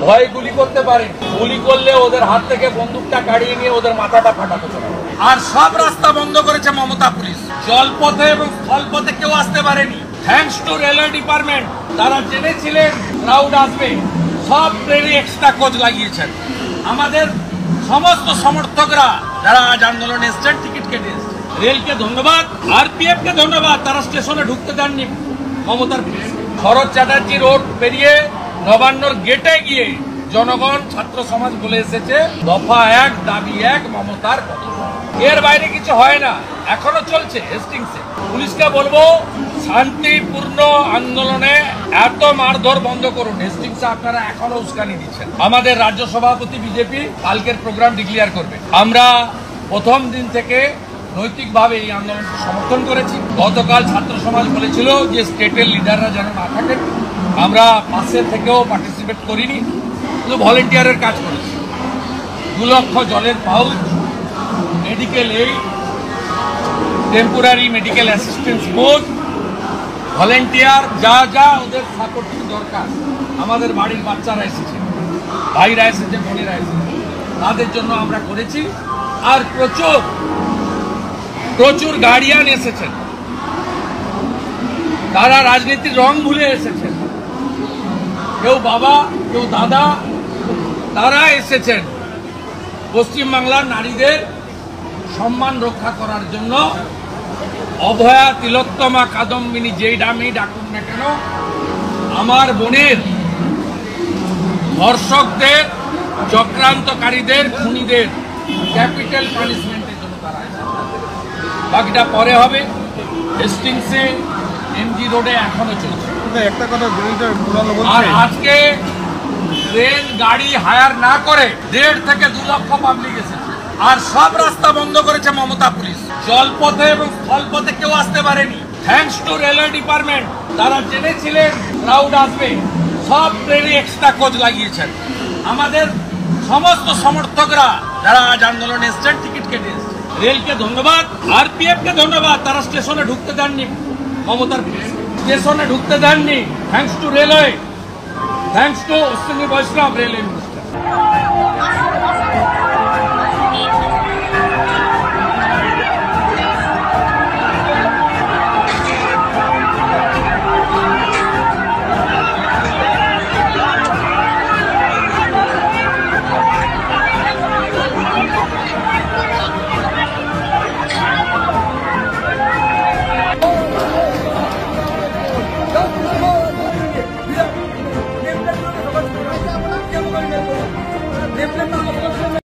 ভয় গুলি করতে পারেন, গুলি করলে ওদের হাত থেকে বন্দুকটা কাড়িয়ে নিয়ে ওদের মাথাটা ফাটাতে পারে। আর সব রাস্তা বন্ধ করেছে মমতা পুলিশ, জলপথে এবং স্থলপথে কেউ আসতে পারেনি। থ্যাঙ্কস টু রেলওয়ে ডিপার্টমেন্ট, তারা জেনেছিলেন ক্রাউড আসবে, সব ট্রেনে এক্সট্রা কোচ লাগিয়েছেন। আমাদের সমস্ত সমর্থকরা যারা আজ আন্দোলনে এসছেন টিকিট কেটে এসছেন, রেলকে ধন্যবাদ, আরপিএফ কে ধন্যবাদ, তারা স্টেশনে ঢুকতে দেননি মমতার পুলিশ। শরৎ চ্যাটার্জি রোড পেরিয়ে নবান্নর গেটে গিয়ে জনগণ ছাত্র সমাজ বলে এসেছে দফা 1 দাবি 1 মমতার কথা। এর বাইরে কিছু হয় না, এখনো চলছে হেস্টিংসে। পুলিশকে বলবো শান্তিপূর্ণ আন্দোলনে এত মারধর বন্ধ করুন। হেস্টিংসে আপনারা এখনো উস্কানি দিচ্ছেন। আমাদের রাজ্য সভাপতি বিজেপি কালকের প্রোগ্রাম ডিক্লেয়ার করবে। আমরা প্রথম দিন থেকে নৈতিকভাবে এই আন্দোলনকে সমর্থন করেছি। গতকাল ছাত্র সমাজ বলেছিল যে স্টেটের লিডাররা যেন না থাকেন, আমরা পাশে থেকেও পার্টিসিপেট করিনি, শুধু ভলেন্টিয়ারের কাজ করেছি। 2 লক্ষ জলের pouch, medical aid, temporary medical assistance board, volunteer, যা যা ওদের সাপোর্টিং দরকার। আমাদের বাড়ির বাচ্চারা এসেছে, ভাইরা এসেছে, বোনেরা এসেছে, তাদের জন্য আমরা করেছি। আর প্রচুর গার্ডিয়ান এসেছেন, তারা রাজনীতির রং ভুলে এসেছেন, কেউ বাবা কেউ দাদা, তারা এসেছেন পশ্চিমবাংলার নারীদের সম্মান রক্ষা করার জন্য। অভয়া, তিলোত্তমা, কাদম্বিনী, যেই নামেই ডাকুন না কেন, আমার বোনের ধর্ষকদের, চক্রান্তকারীদের, খুনিদের ক্যাপিটাল পানিশমেন্টের জন্য তারা এসেছে। বাকিটা পরে হবে। হেস্টিংসে, এমজি রোডে এখনো চলছে। একটা কথা, আর আজকে ট্রেন গাড়ি হায়ার না করে 1.5 থেকে 2 লক্ষ পাবলিক এসেছে। আর সব রাস্তা বন্ধ করেছে মমতা পুলিশ, জলপথে এবং স্থলপথে কেউ আসতে পারেনি। থ্যাঙ্কস টু রেলওয়ে ডিপার্টমেন্ট, তারা জেনেছিলেন ক্রাউড আসবে, সব ট্রেনে এক্সট্রা কোচ লাগিয়েছেন। আমাদের সমস্ত সমর্থকরা যারা আজ আন্দোলনে এসছেন টিকিট কেটে এসছেন, রেলকে ধন্যবাদ, আরপিএফ কে ধন্যবাদ, তারা স্টেশনে ঢুকতে দেননি মমতার পুলিশ, স্টেশনে ঢুকতে দেননি। Thanks to railway, thanks to Ashwini বৈষ্ণব, রেলওয়ে মিনিস্টার। Deprem